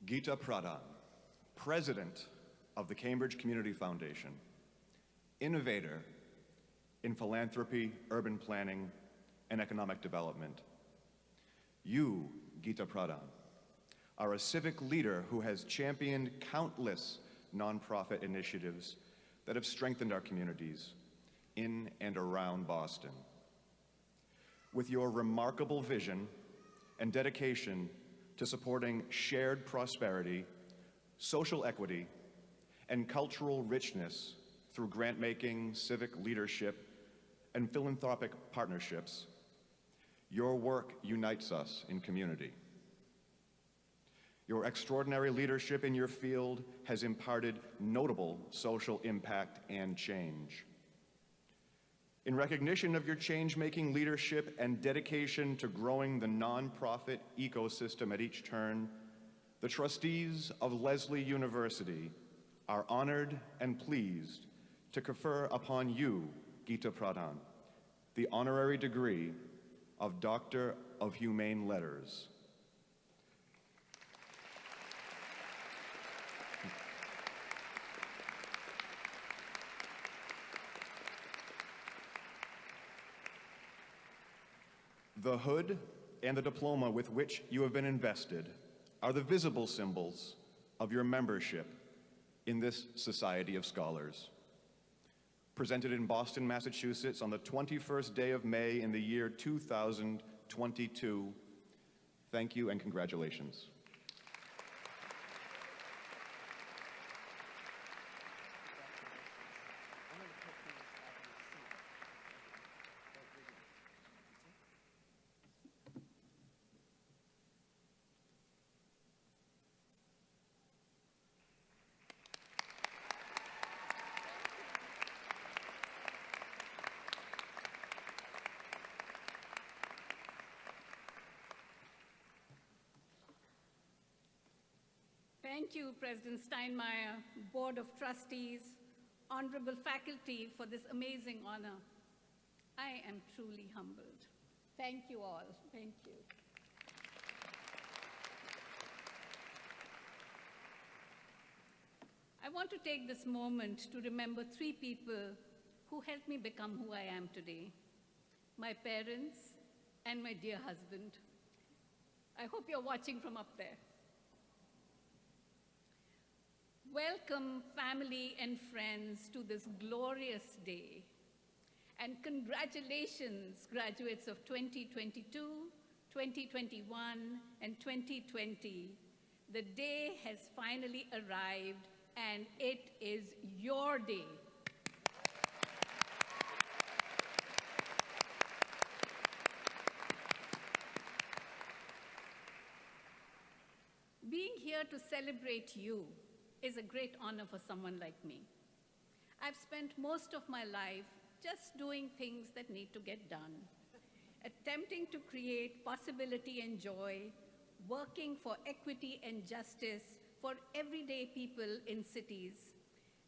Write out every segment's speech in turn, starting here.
Geeta Pradhan, President of the Cambridge Community Foundation, innovator in philanthropy, urban planning, and economic development. You, Geeta Pradhan, are a civic leader who has championed countless nonprofit initiatives that have strengthened our communities in and around Boston. With your remarkable vision and dedication to supporting shared prosperity, social equity, and cultural richness through grant-making, civic leadership, and philanthropic partnerships, your work unites us in community. Your extraordinary leadership in your field has imparted notable social impact and change. In recognition of your change-making leadership and dedication to growing the nonprofit ecosystem at each turn, the trustees of Lesley University are honored and pleased to confer upon you, Geeta Pradhan, the honorary degree of Doctor of Humane Letters. The hood and the diploma with which you have been invested are the visible symbols of your membership in this Society of Scholars. Presented in Boston, Massachusetts on the 21st day of May in the year 2022, thank you and congratulations. Thank you, President Steinmeier, Board of Trustees, honorable faculty for this amazing honor. I am truly humbled. Thank you all. Thank you. I want to take this moment to remember 3 people who helped me become who I am today: my parents and my dear husband. I hope you're watching from up there. Welcome, family and friends, to this glorious day. And congratulations, graduates of 2022, 2021, and 2020. The day has finally arrived, and it is your day. Being here to celebrate you is a great honor for someone like me. I've spent most of my life just doing things that need to get done, attempting to create possibility and joy, working for equity and justice for everyday people in cities,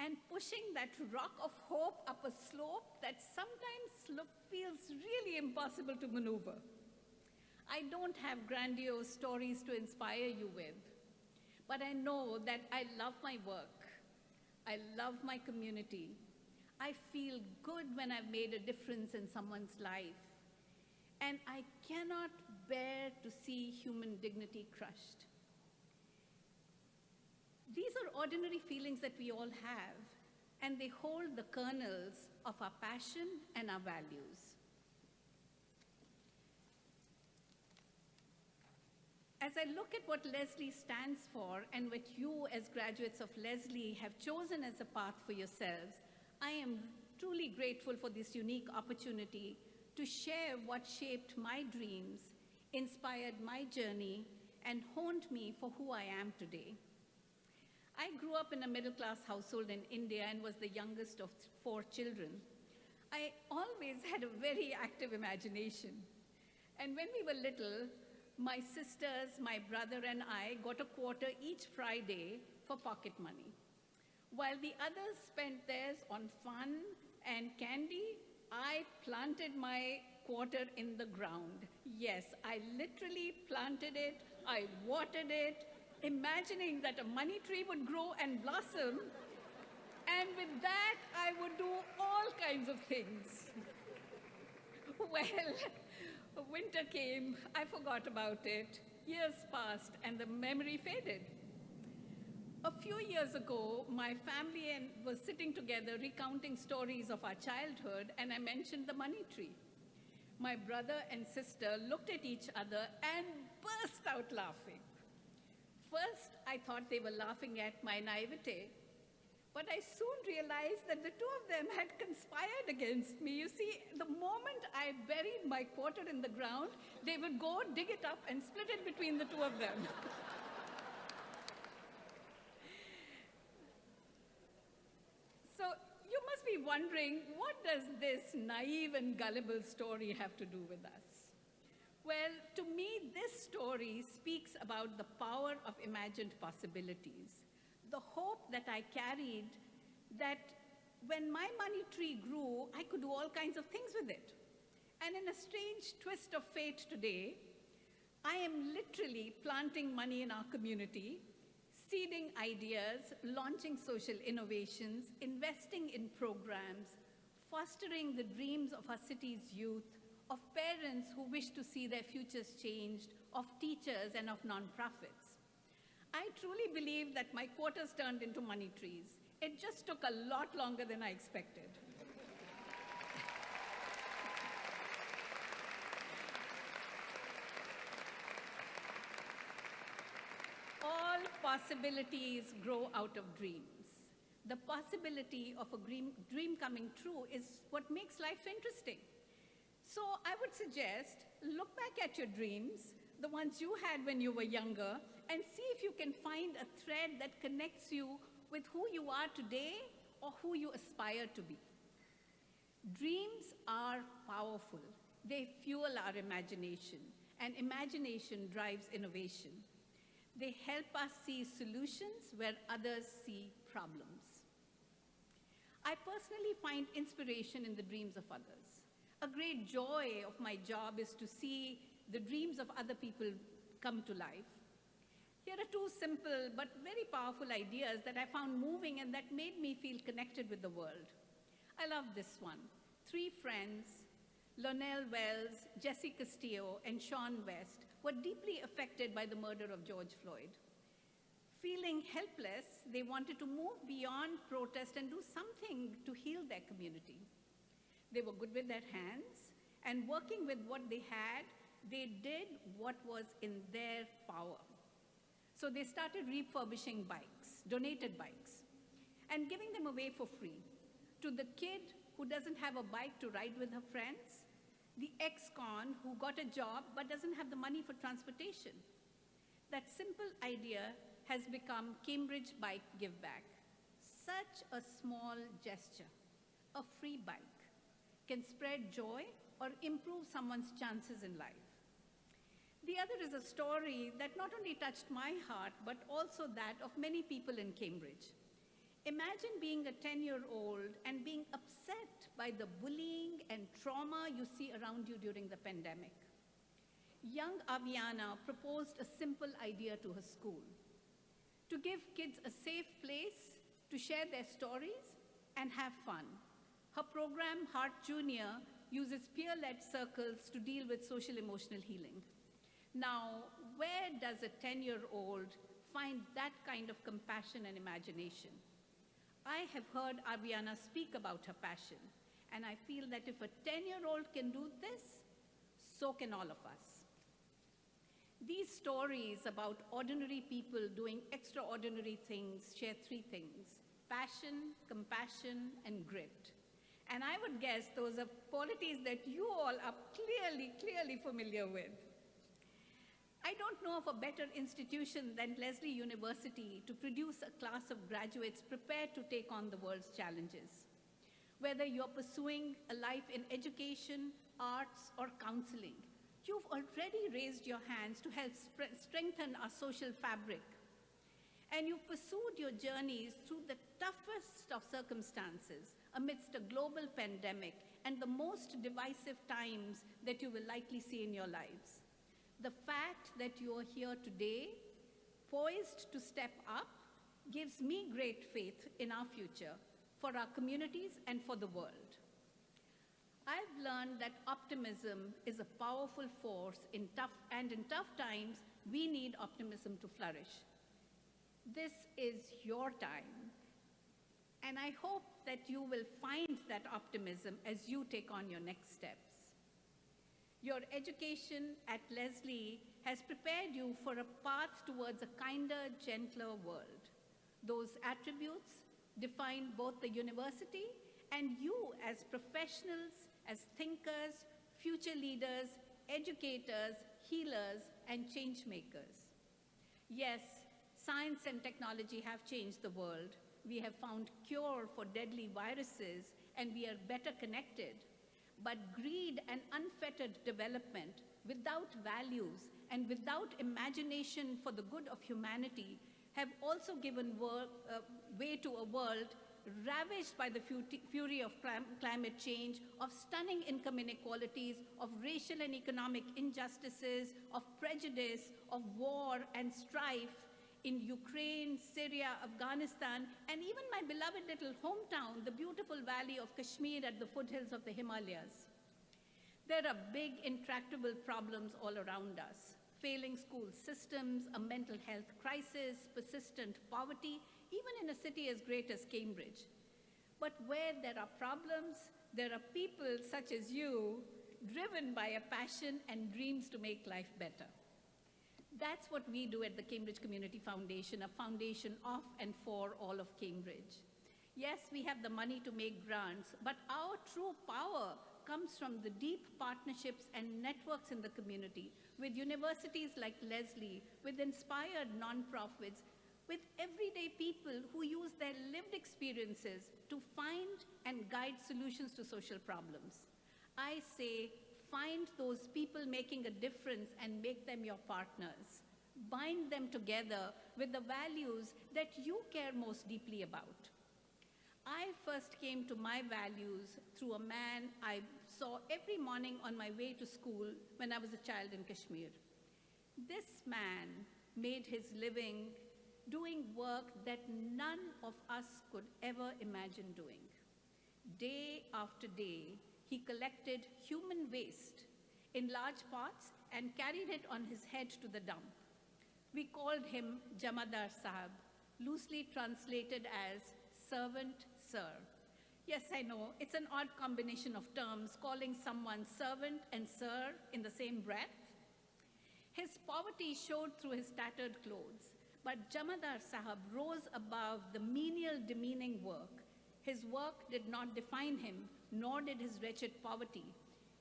and pushing that rock of hope up a slope that sometimes feels really impossible to maneuver. I don't have grandiose stories to inspire you with, but I know that I love my work. I love my community. I feel good when I've made a difference in someone's life. And I cannot bear to see human dignity crushed. These are ordinary feelings that we all have, and they hold the kernels of our passion and our values. As I look at what Lesley stands for and what you as graduates of Lesley have chosen as a path for yourselves, I am truly grateful for this unique opportunity to share what shaped my dreams, inspired my journey, and honed me for who I am today. I grew up in a middle-class household in India and was the youngest of 4 children. I always had a very active imagination. And when we were little, my sisters, my brother, and I got a quarter each Friday for pocket money. While the others spent theirs on fun and candy, I planted my quarter in the ground. Yes, I literally planted it, I watered it, imagining that a money tree would grow and blossom, and with that, I would do all kinds of things. Well, winter came, I forgot about it, years passed, and the memory faded. A few years ago, my family was sitting together recounting stories of our childhood, and I mentioned the money tree. My brother and sister looked at each other and burst out laughing. First, I thought they were laughing at my naivete, but I soon realized that the two of them had conspired against me. You see, the moment I buried my quarter in the ground, they would go dig it up and split it between the two of them. So you must be wondering, what does this naive and gullible story have to do with us? Well, to me, this story speaks about the power of imagined possibilities. The hope that I carried that when my money tree grew, I could do all kinds of things with it. And in a strange twist of fate today, I am literally planting money in our community, seeding ideas, launching social innovations, investing in programs, fostering the dreams of our city's youth, of parents who wish to see their futures changed, of teachers and of nonprofits. I truly believe that my quarters turned into money trees. It just took a lot longer than I expected. All possibilities grow out of dreams. The possibility of a dream coming true is what makes life interesting. So I would suggest, look back at your dreams, the ones you had when you were younger, and see if you can find a thread that connects you with who you are today or who you aspire to be. Dreams are powerful. They fuel our imagination, and imagination drives innovation. They help us see solutions where others see problems. I personally find inspiration in the dreams of others. A great joy of my job is to see the dreams of other people come to life. Here are two simple but very powerful ideas that I found moving and that made me feel connected with the world. I love this one. 3 friends, Lonell Wells, Jesse Castillo, and Sean West, were deeply affected by the murder of George Floyd. Feeling helpless, they wanted to move beyond protest and do something to heal their community. They were good with their hands, and working with what they had, they did what was in their power. So they started refurbishing bikes, donated bikes, and giving them away for free. To the kid who doesn't have a bike to ride with her friends, the ex-con who got a job but doesn't have the money for transportation. That simple idea has become Cambridge Bike Give Back. Such a small gesture, a free bike, can spread joy or improve someone's chances in life. The other is a story that not only touched my heart, but also that of many people in Cambridge. Imagine being a 10-year-old and being upset by the bullying and trauma you see around you during the pandemic. Young Aviana proposed a simple idea to her school: to give kids a safe place to share their stories and have fun. Her program, Heart Junior, uses peer-led circles to deal with social-emotional healing. Now, where does a 10-year-old find that kind of compassion and imagination? I have heard Aviana speak about her passion, and I feel that if a 10-year-old can do this, so can all of us. These stories about ordinary people doing extraordinary things share 3 things: passion, compassion, and grit. And I would guess those are qualities that you all are clearly familiar with. I don't know of a better institution than Lesley University to produce a class of graduates prepared to take on the world's challenges. Whether you're pursuing a life in education, arts, or counseling, you've already raised your hands to help strengthen our social fabric. And you've pursued your journeys through the toughest of circumstances amidst a global pandemic and the most divisive times that you will likely see in your lives. The fact that you are here today poised to step up, gives me great faith in our future, for our communities and for the world. I've learned that optimism is a powerful force in tough times, we need optimism to flourish. This is your time, and I hope that you will find that optimism as you take on your next steps. Your education at Lesley has prepared you for a path towards a kinder, gentler world. Those attributes define both the university and you as professionals, as thinkers, future leaders, educators, healers, and change makers. Yes, science and technology have changed the world. We have found cure for deadly viruses, and we are better connected. But greed and unfettered development without values and without imagination for the good of humanity have also given way to a world ravaged by the fury of climate change, of stunning income inequalities, of racial and economic injustices, of prejudice, of war and strife in Ukraine, Syria, Afghanistan, and even my beloved little hometown, the beautiful valley of Kashmir at the foothills of the Himalayas. There are big, intractable problems all around us. Failing school systems, a mental health crisis, persistent poverty, even in a city as great as Cambridge. But where there are problems, there are people such as you, driven by a passion and dreams to make life better. That's what we do at the Cambridge Community Foundation, a foundation of and for all of Cambridge. Yes, we have the money to make grants, but our true power comes from the deep partnerships and networks in the community with universities like Lesley, with inspired nonprofits, with everyday people who use their lived experiences to find and guide solutions to social problems. I say, find those people making a difference and make them your partners. Bind them together with the values that you care most deeply about. I first came to my values through a man I saw every morning on my way to school when I was a child in Kashmir. This man made his living doing work that none of us could ever imagine doing. Day after day, he collected human waste in large pots and carried it on his head to the dump. We called him Jamadar Sahab, loosely translated as servant, sir. Yes, I know, it's an odd combination of terms, calling someone servant and sir in the same breath. His poverty showed through his tattered clothes, but Jamadar Sahab rose above the menial, demeaning work. His work did not define him, nor did his wretched poverty.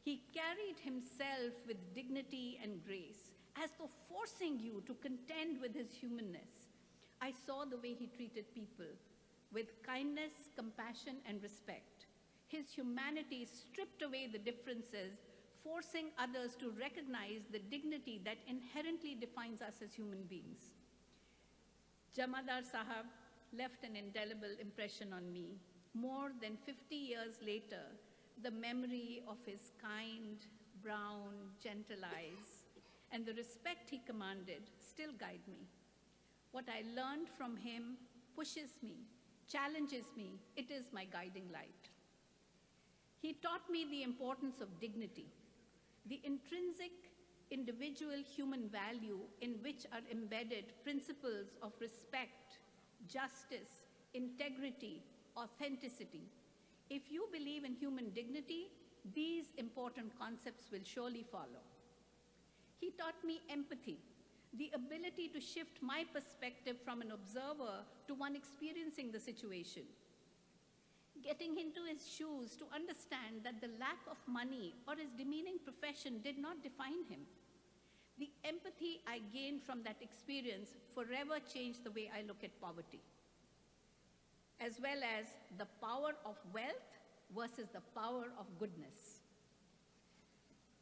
He carried himself with dignity and grace, as though forcing you to contend with his humanness. I saw the way he treated people, with kindness, compassion, and respect. His humanity stripped away the differences, forcing others to recognize the dignity that inherently defines us as human beings. Jamadar Sahab left an indelible impression on me. More than 50 years later, the memory of his kind, brown, gentle eyes and the respect he commanded still guide me. What I learned from him pushes me, challenges me. It is my guiding light. He taught me the importance of dignity, the intrinsic individual human value in which are embedded principles of respect, justice, integrity, authenticity. If you believe in human dignity, these important concepts will surely follow. He taught me empathy, the ability to shift my perspective from an observer to one experiencing the situation. Getting into his shoes to understand that the lack of money or his demeaning profession did not define him. The empathy I gained from that experience forever changed the way I look at poverty, as well as the power of wealth versus the power of goodness.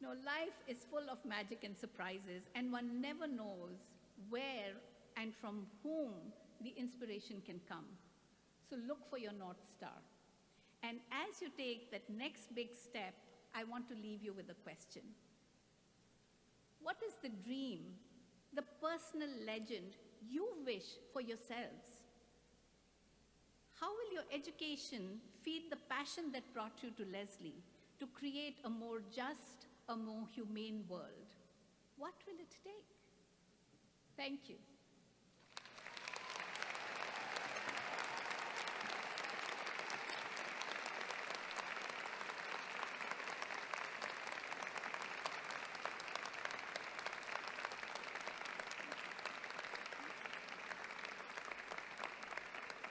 Now, life is full of magic and surprises, and one never knows where and from whom the inspiration can come. So look for your North Star. And as you take that next big step, I want to leave you with a question. What is the dream, the personal legend you wish for yourselves? How will your education feed the passion that brought you to Lesley to create a more just, a more humane world? What will it take? Thank you.